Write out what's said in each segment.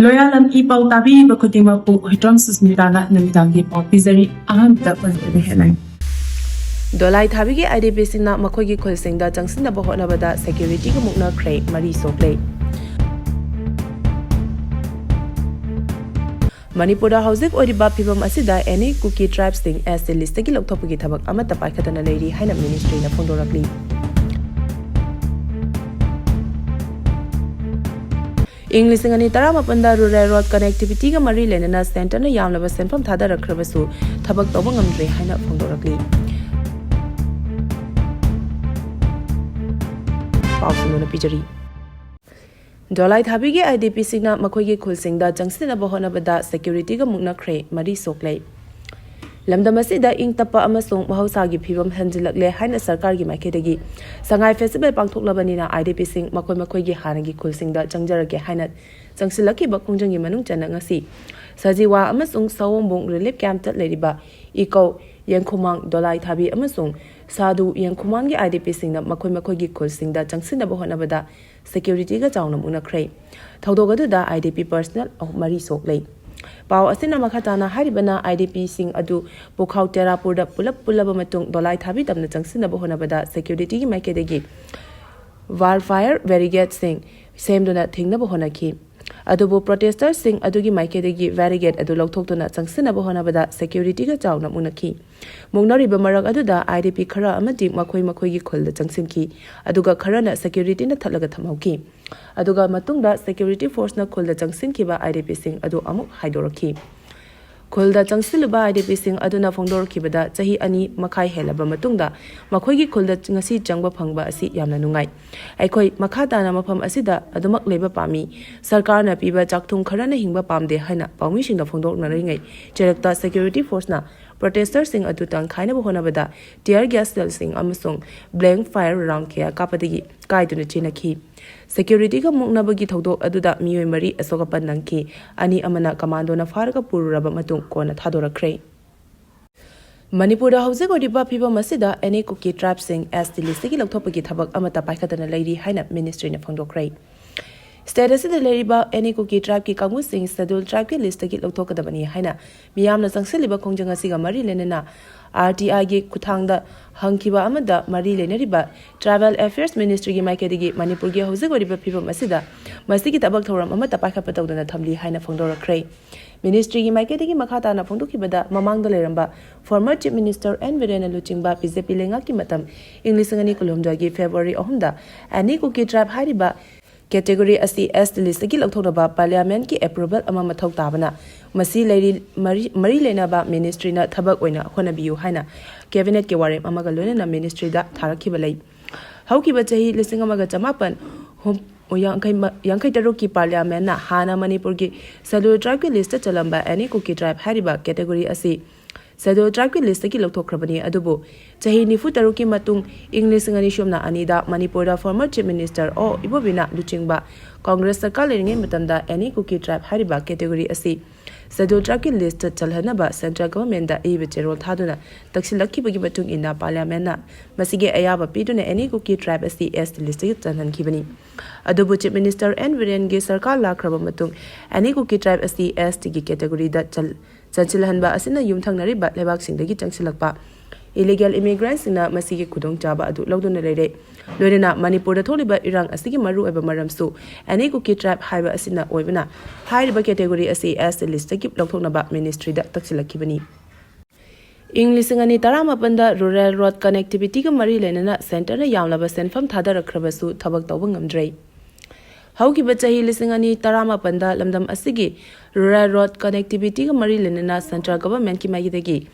Loyalam E-PAO tabi bakutima po Changsinnaba namitangi po pizari ahamda pantabi headline. Dolaithabigi Idpsingna Makhoigi Khulsingda Changsinnaba Hotnabata security ga Muknakhre mari Sokle Manipuri houzik oriba phibam asida any cookie tribes thing as the list gi lokthopagi thabak amata paikhatana leiri haina ministry na phondorakli English ngani taramapanda rural road connectivity ga mari lenana center na yamlaba senfam thada rakhrabasu thabak toba ngamdre haina phondorakli Pausuna pijari Dolaithabigi Idpsingna Makhoigi Khulsingda Changsinnaba Hotnabata security ga Muknakhre mari Sokle Lamdamasida ing tapa amasung mahosagi phibam hanjilakle haina sarkar gi makhedagi sangai festival pangthoklabani na Idpsing Makhoigi hanagi Khulsingda changjarage haina changsilaki ba khongjang gi manung chana ngasi sajiwa amasung sawombong relief camp tat leriba E-PAO Yankhumang Dolaithabi amasung Sadu Yankhumang gi Idpsing na Makhoigi Khulsingda Changsinnaba Hotnabata security ga chawna Muknakhre thawdoga da IDP personnel of mari Sokle Pao asina makhatana haribana Idpsing adu Pukhau Terapurda pulaba matung Dolaithabi tamna Changsinnaba Hotnabata security gi makedegi wildfire barricade sing same dona thingnaba honaki adubu protesters sing adugi maikedegi barricade adu lokthokduna Changsinnaba Hotnabata security ga chawna munaki Mugnariba marak aduda IDP khara amati Makhoigi khulda changsinki aduga kharana security na thalaga thamauki aduga matungda security force na khulda changsinki ba Idpsing adu amuk haidoraki khulda changsiluba Idpsing aduna phongdorki bada chahi ani makhai helaba matungda Makhoigi khulda ngasi changba phangba asi yamna nungai aikhoi makhata na mafam asida adumak leba pami sarkar na piba chakthung kharana hingba pamde haina pawmi singda phongdorna ringai cherakta security force na protesters sing adu tang khaina Hotnabata tear gas cell sing amasung blank fire round kya kapadagi kaiduna chinaki security ga muknabagi thodok aduda miyoi mari asoka panangki ani amana commando na farga pururaba matung kona thadorakre Manipuri houzik oriba phiba masida any cookie trap sing as the list gi lokthopagi thabak amata paikhatana leiri haina ministry na phongdokre Status the Leriba any cookie tribe ki kamu sing schedule tribe ki list ki lokthokadabani haina miyamna changsiliba khongjanga siga mari lenena RTI gi kuthangda hangkiba amada mari leneriba travel affairs ministry gi maikedigi Manipur gi houzik oriba phiba masida masigi tabak thoram amata paikhatpatawdana thamli haina phongdorakre Ministry gi maikedigi makhata na phongdokibada mamangda leramba former chief minister N Virena Luchingba BJP lenga ki matam English ngani kolomda gi February 3da any cookie tribe hariba Category SCS list gi lokthonaba parliament ki approval ama mathau tabana masi leiri mari lenaba ministry na thabak oina honabiu haina cabinet ke warem amaga loina ministry da tharakhiba lei haukiba chahi lising amaga chamapan yankai taruk ki parliament na hana Manipur gi Scheduled tribe ki list chalamba any cookie tribe hariba category asi Scheduled tribe ki list ki lokthokrabani adubu chahi nifu taruki matung English ngani shomna anida Manipur da former chief minister o ibobina luchingba Congress sarkar leringe matamda any cookie tribe hariba category asi Scheduled tribe ki list chalhanaba central government da ebicherol thaduna taksilakki bagi matung ina parliament na masige ayaba piduna any cookie tribe asi list ki chanhan kibani adubu chief minister N Virena ge sarkar lakraba matung any cookie tribe asi gi category da Chachilhanba asina yumthangnari ba lebak singdagi changsilakpa illegal immigrants na masigi khudong chaba adu lawduna leire loirena Manipur da tholiba irang asigi maru eba maramsu any cookie tribe haiba asina oibana haiba category asi list gi lawthoknaba ministry da taksilakibani English ngani taramapanda rural road connectivity ga mari lenana center na yamlaba senfam thadarakhrabasu thabak tawba ngamdrei Hauki bachahi lisingani taramapanda lamdam asigi rural road connectivity ga mari lenana central government ki magidagi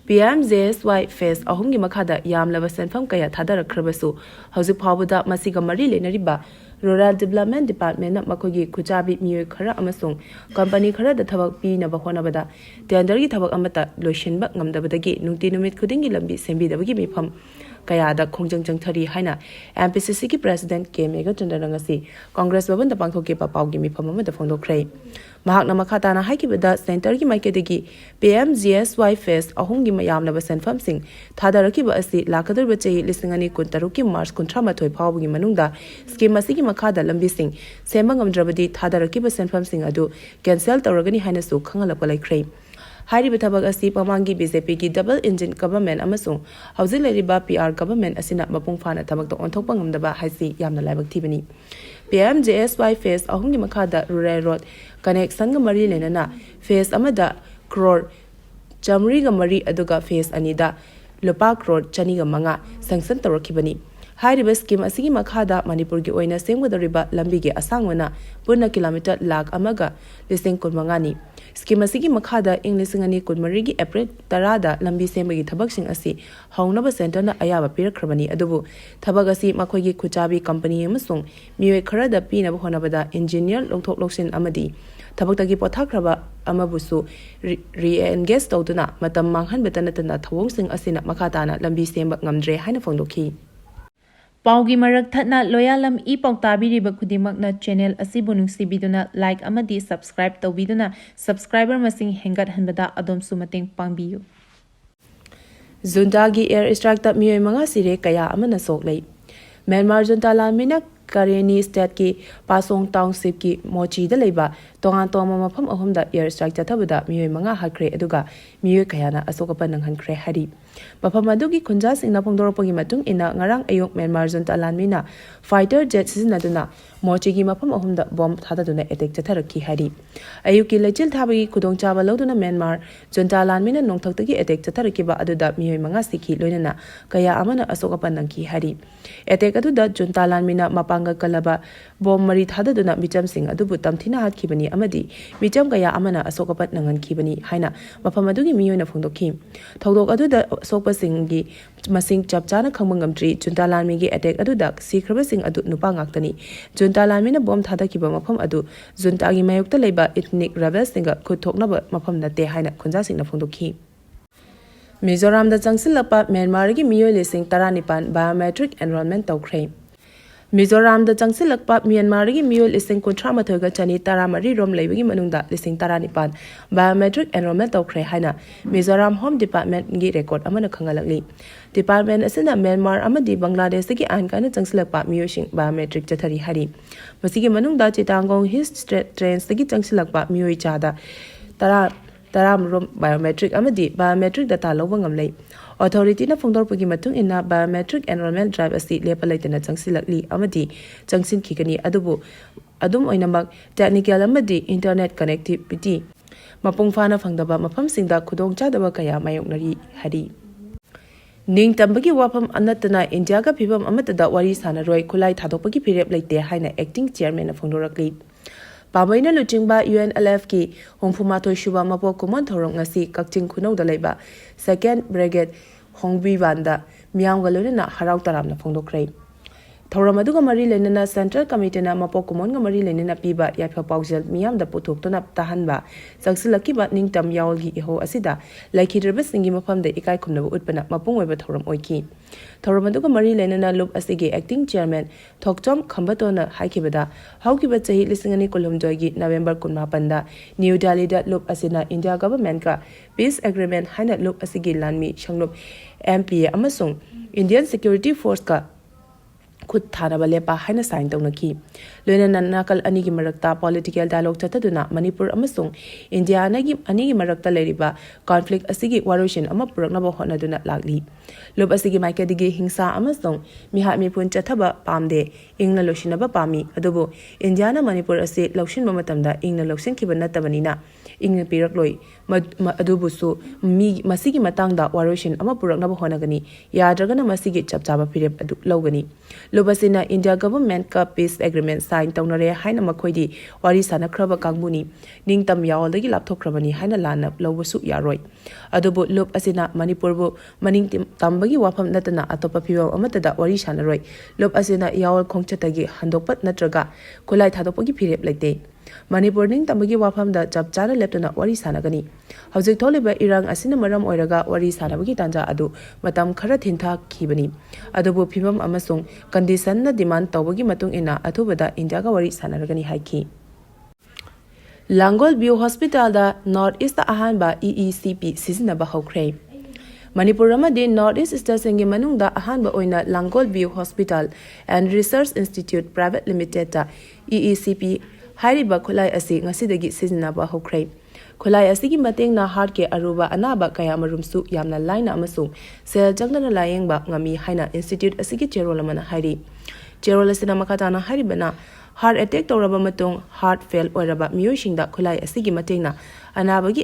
PMJSY phase ahumgi makhada yamlaba senfam kaya thadarakhrabasu hauzik phawbuda masiga mari lenariba rural development department na Makhoigi kuchabi miyoi khara amasung company khara da thabak pi na bahonabada tender gi thabak amata loishinba ngamdabadagi nungti numit khudingi lambi sembi dabagi mifam kayada khongjang changthari haina MPCC ki president Kemega Juntana ngasi Congress Bhavan da pangthoke pa pawgi mifam amada phongdokre mahakna makhata na haikibada center ki maiketegi PMGSY Fest ahungi mayamlaba senfam sing thadarakiba asi lakadar bachei lisingani kuntaruki March 13 phawgi manungda scheme asigi makhada lambi sing semangam drabadi thadarakiba senfam sing adu cancel tawragani haina su khangalapa laikre Hari Tabak asi pamangi BJP ki double engine government amasung hausi leriba PR government asina mapung fana tabak to onthokpa ngamdaba haisi yamna laibak thibani PMJSY Phase ahungi makhada rural road connection ga mari lenana phase amada crore jamri ga mari aduga phase anida lupa crore chani ga manga sanction tawrakibani Hari scheme asigi makhada Manipur gi oina semgodariba lambi ge asangwana purna kilometer lakh amaga lising kunmangani scheme asigi makhada inglisingani kunmari gi April 10 da lambi semagi thabaksing asi haunaba center na ayaba pirakhrabani adubu thabag asi makhoigi khuchabi company amasung miwe khara da pina ba honabada engineer longthok loksin amadi thabak pothakraba amabusu re-engage tawduna matam manghan betana tana thawngsing asina makhata lambi semba ngamdre haina phongdokhi Paugi marak thatna Loyalam E-PAO tabiriba khudimagna channel asibu nungsibiduna like amadi subscribe tawbiduna subscriber masing hengat hanbada adom sumateng pangbiyu Zundagi air strike ta miyoy mga sire kaya amana Sokle Myanmar Juntana mina Kareni state ki Pasong township ki mochi da leiba tongan toma mafam ahumda air strike chathabada miyoy mga hakre aduga miyoy kayana asokapan nang hankre hari mafam adugi Khunjasingna phongdoropagi matung ina ngarang ayok Myanmar Juntana mina fighter jet sizinaduna mochi gi mafam ahumda bomb thadaduna attack chatharakhi hari ayuki lechil thabagi khudongchaba loduna Myanmar Juntana mina nongthaktagi attack chatharakhiba aduda miyoy mga sikhi loinana kaya amana asokapan nangki hari attack aduda Juntana mina mapanga kalaba bom mari thadaduna micham sing adubu tamthina hatkibani amadi micham kaya amana asokapat nangan khibani haina mafam adugi miyoyna phongdokhi thodok aduda sokpa singgi masing chapchana khangmangamtri Juntana mi gi attack aduda sikraba sing adu nupa ngaktani Juntana mina bom thadakiba mafam adu junta gi mayokta leiba ethnic rebels singa khuthoknaba mafam nate haina Khunjasingna phongdokhi Mizoram da Changsinnaba Myanmar gi miyoy lesing 19 biometric enrollment tawkhre Mizoram da Changsinnaba Myanmar gi miyoy lesing 13 ga chani taramari rom leibagi manungda lesing 19 biometric enrollment tawkhre haina Mizoram Home Department gi record amana khangalakli Department asina Myanmar amadi Bangladesh gi an kana Changsinnaba miyoy sing biometric chathari hari masigi manungda Chitangong His Trains gi Changsinnaba miyoy chada taram biometric amadi biometric data lobang amlei authority na phongdorpagi matung ina biometric enrollment drive asi lepalaitena changsilakli amadi changsin khikani adubu adum oinamak technical amadi internet connectivity mapung fana phangdaba mafam singda khudong chadaba kaya mayoknari hari ning tambagi wafam anatana India ga phibam amatada wari sanaroi khulai thadopagi phirep leite haina acting chairman na phongdorakli Pamaina luchingba UNLF ki hongfumathoi shuba mapo kumon thorong ngasi kakching khunau da leiba second brigade hongbi banda miam galona harau taram na phongdokre Thoram aduga mari lenana Central Committee na mapo kumon ga mari lenana piba yaphya paujal miam da puthok tona tahanba changsilaki ba ningtam yaolgi ho asida laikhidreba singi mafam da ikai khumnaba utpana mapung oiba thoram oiki Thoram aduga mari lenana loop asigi acting chairman Thokchom Khambatona haikibada haukiba chahi lisingani kolomjoy gi November 18 da New Delhi da loop asina India government ka peace agreement haina loop asigi lanmi shanglup MPA amasung Indian Security Force ka khud thanaba lepa haina sign tawnaki loina nakal ani gi marakta political dialogue chataduna Manipur amasung India ani gi marakta leriba conflict asigi warushin ama puraknaba honaduna lagli lob asigi maikadigi hingsa amasung miha mipun chathaba pamde ingna loshinaba pami adubu India na Manipur ase laushin matamda ingna laushin kibana tabanina ingna pirakloi adubu su mi masigi matangda warushin ama puraknaba honagani yadragana masigi chapchaba pirep adu logani Lobasina India government ka peace agreement sign tawnare haina makhoidi wari sanakraba kangbuni ningtam yaoldagi lapthokrabani haina lana lawsu yaroi adubu lob asina Manipur bu maning tambagi wafam natana atopa phiwa amatada wari sanaroi lob asina yaol khongchatagi handokpat natraga khulai thadopagi phirep laite Manipur ning tamagi wafam da chap chana leptuna wari sanagani. Hojik tholiba irang asina maram oiraga wari sanabagi tanja adu matam khara thintha khibani. Adubu phibam amasung condition na demand tawbagi matung ina athubada India ga wari sanaragani haiki. Langol View Hospital da North East ahanba EECP Changsinnaba Hokre. Manipur amadi North East State singi manungda ahanba oina Langol View Hospital and Research Institute Private Limited da EECP hairiba khulai asi ngasidagi Changsinnaba Hokre. Khulai asigi matengna heart ke aruba anaba kaya marumsu yamna laina amasung sel jangna layengba ngami haina institute asigi cherolamana hairi. Cherolasina makatana haribana heart attack tawraba matung heart fail oiraba miyosingda khulai asigi matengna anabagi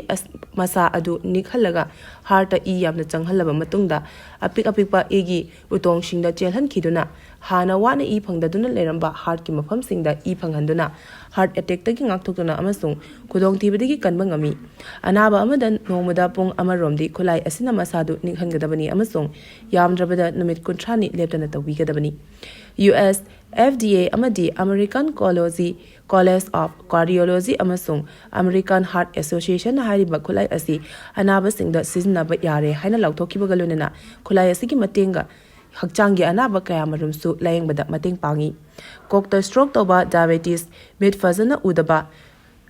masa adu nikhallaga heart e yamna changhalaba matungda apikpa egi utong singda chelhan khiduna hana wana e phangdaduna leramba heart ki mafam singda e phanghanduna heart attack tagi ngakthokuna amasung khudong tibadagi kanba ngami anaba amadan nomada pung amaromdi khulai asina masadu nikhangadabani amasung yamdrabada numit kuntrani leptana tawigadabani US FDA amadi American College of Cardiology amasung American Heart Association hariba khulai asi anaba singda Changsinnaba yare haina lauthokibaga lonena khulai asigi matenga hakchangi anaba kaya marumsu layengbada mateng pangi kokta stroke toba diabetes mid fazana udaba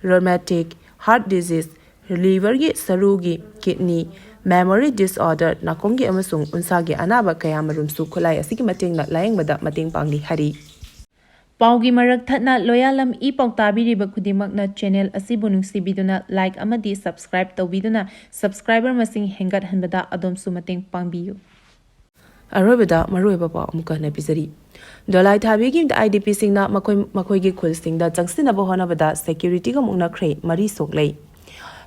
rheumatic heart disease liver gi sarugi kidney memory disorder nakongi amasung unsagi anaba kaya marumsu khulai asigi matengna layengbada mateng pangli hari Paugi marak thatna Loyalam E-PAO tabiriba khudimakna channel asibu nungsibiduna like amadi subscribe tawbiduna subscriber masing hengat hanbada adomsu mateng pangbiyu. Arobada marueba pa Muknakhre pizari. Dolaithabigi Idpsingna Makhoigi Khulsingda Changsinnaba Hotnabata security ga Muknakhre mari Sokle.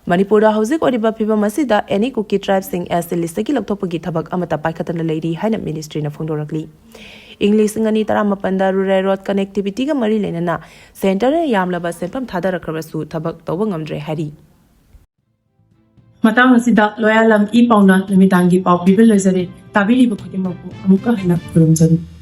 Manipura Hosik Oriba Piba Masida any cookie tribe sing as the listaki Laptopagi Tabak Amata Paikatan lady Hina Ministry na Fondorakli. English ngani taramapanda rural road connectivity ga mari lenana center yamlaba senpam thadarakrabasu tabak tawbangamdre hari. Matang asida Loyalam E-PAO na namitangi pau bibil lazare tabiri bakhudimapu amuka hana kurumjani.